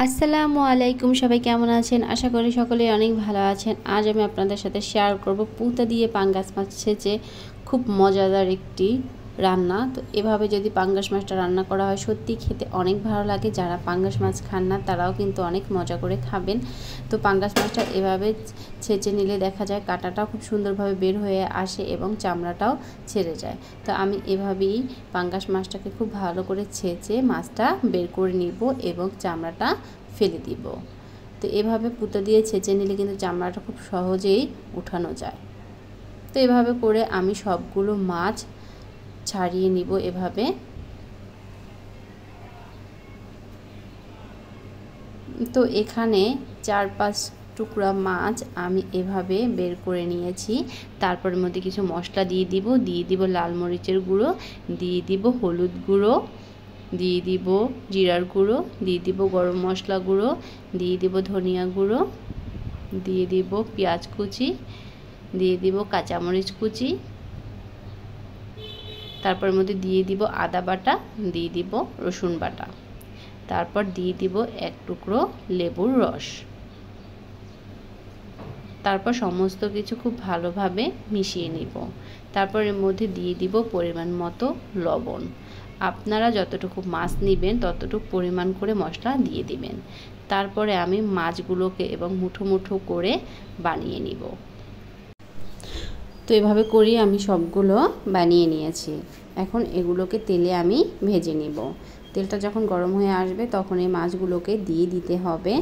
আসসালামু আলাইকুম, সবাই কেমন আছেন? আশা করি সকলেই অনেক ভালো আছেন। আজ আমি আপনাদের সাথে শেয়ার করব পুঁতা দিয়ে পাঙ্গাস মাছ ছেঁচে খুব মজাদার একটি রান্না। তো এভাবে যদি পাঙ্গাস মাছটা রান্না করা হয় সত্যি খেতে অনেক ভালো লাগে। যারা পাঙ্গাস মাছ খান না তারাও কিন্তু অনেক মজা করে খাবেন। তো পাঙ্গাস মাছটা এভাবে ছেঁচে নিলে দেখা যায় কাঁটাটাও খুব সুন্দরভাবে বের হয়ে আসে এবং চামড়াটাও ছেড়ে যায়। তো আমি এভাবেই পাঙ্গাস মাছটাকে খুব ভালো করে ছেঁচে মাছটা বের করে নিব এবং চামড়াটা ফেলে দিব। তো এভাবে পুঁতা দিয়ে ছেঁচে নিলে কিন্তু চামড়াটা খুব সহজেই উঠানো যায়। তো এভাবে করে আমি সবগুলো মাছ ছাড়িয়ে নিব এভাবে। তো এখানে 4-5 টুকরা মাছ আমি এভাবে বের করে নিয়েছি। তারপরের মধ্যে কিছু মশলা দিয়ে দিব লাল মরিচের গুঁড়ো, দিয়ে দিব হলুদ গুঁড়ো, দিয়ে দিব জিরার গুঁড়ো, দিয়ে দিব গরম মশলা গুঁড়ো, দিয়ে দিব ধনিয়া গুঁড়ো, দিয়ে দিব পেঁয়াজ কুচি, দিয়ে দিব কাঁচামরিচ কুচি, তারপর মধ্যে দিয়ে দিব আদা বাটা, দিয়ে দিব রসুন বাটা, তারপর দিয়ে দিব 1 টুকরো লেবুর রস। তারপর সমস্ত কিছু খুব ভালোভাবে মিশিয়ে নিব। তারপর এর মধ্যে দিয়ে দিব পরিমাণ মতো লবণ। আপনারা যতটুকু মাছ নেবেন ততটুকু পরিমাণ করে মশলা দিয়ে দিবেন। তারপরে আমি মাছগুলোকে এবং মুঠো মুঠো করে বানিয়ে নিব। তো এভাবে করে আমি সবগুলো বানিয়ে নিয়েছি। এখন এগুলোকে তেলে আমি ভেজে নিব। তেলটা যখন গরম হয়ে আসবে তখন এই মাছগুলোকে দিয়ে দিতে হবে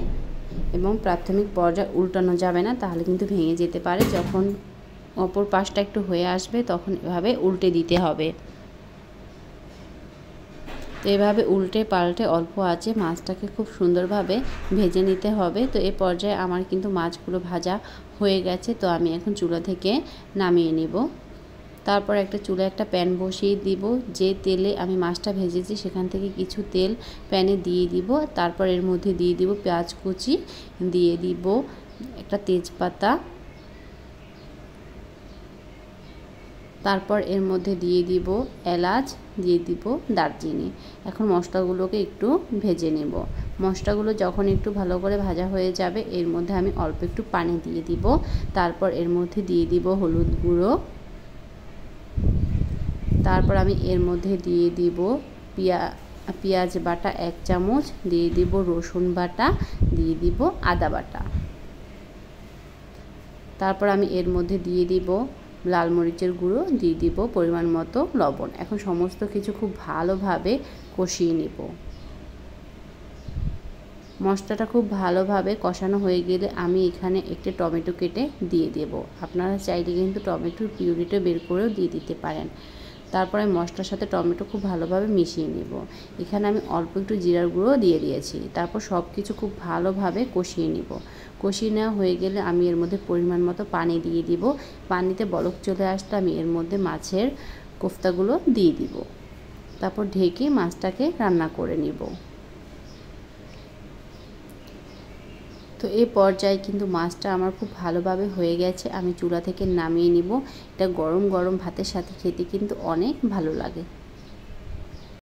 এবং প্রাথমিক পর্যায়ে উল্টানো যাবে না, তাহলে কিন্তু ভেঙে যেতে পারে। যখন অপর পাশটা একটু হয়ে আসবে তখন এভাবে উল্টে দিতে হবে। তো এভাবে উল্টে পাল্টে অল্প আঁচে মাছটাকে খুব সুন্দরভাবে ভেজে নিতে হবে। তো এই পর্যায়ে আমার কিন্তু মাছগুলো ভাজা হয়ে গেছে। তো আমি এখন চুলা থেকে নামিয়ে নিব। তারপর চুলায় একটা প্যান বসিয়ে দিব। যে তেলে আমি মাছটা ভেজেছি সেখান থেকে কিছু তেল প্যানে দিয়ে দিব। তারপর এর মধ্যে দিয়ে দিব পেঁয়াজ কুচি, দিয়ে দিব একটা তেজপাতা, তারপর এর মধ্যে দিয়ে দিব এলাচ, দিয়ে দিব দারচিনি। এখন মশলাগুলোকে একটু ভেজে নেব। মশলাগুলো যখন একটু ভালো করে ভাজা হয়ে যাবে এর মধ্যে আমি অল্প একটু পানি দিয়ে দিব। তারপর এর মধ্যে দিয়ে দিব হলুদ গুঁড়ো, তারপর আমি এর মধ্যে দিয়ে দিব পেঁয়াজ বাটা 1 চামচ, দিয়ে দিব রসুন বাটা, দিয়ে দিব আদা বাটা। তারপর আমি এর মধ্যে দিয়ে দিব লাল মরিচের গুঁড়ো, দিয়ে দিব পরিমাণ মতো লবণ। এখন সমস্ত কিছু খুব ভালোভাবে কষিয়ে নিব। মশলাটা খুব ভালোভাবে কষানো হয়ে গেলে আমি এখানে একটি টমেটো কেটে দিয়ে দেব। আপনারা চাইলে কিন্তু টমেটোর পিউরিটা বের করেও দিয়ে দিতে পারেন। তারপরে মশলার সাথে টমেটো খুব ভালোভাবে মিশিয়ে নেব। এখানে আমি অল্প একটু জিরার গুঁড়ো দিয়ে দিয়েছি। তারপর সব কিছু খুব ভালোভাবে কষিয়ে নেব। কষিয়ে নেওয়া হয়ে গেলে আমি এর মধ্যে পরিমাণ মতো পানি দিয়ে দিব। পানিতে বলক চলে আসলে আমি এর মধ্যে মাছের কোফতাগুলো দিয়ে দিব। তারপর ঢেকে মাছটাকে রান্না করে নেব। তো এই পর্যায়ে কিন্তু মাছটা আমার খুব ভালোভাবে হয়ে গেছে। আমি চুলা থেকে নামিয়ে নিব। এটা গরম গরম ভাতের সাথে খেতে কিন্তু অনেক ভালো লাগে।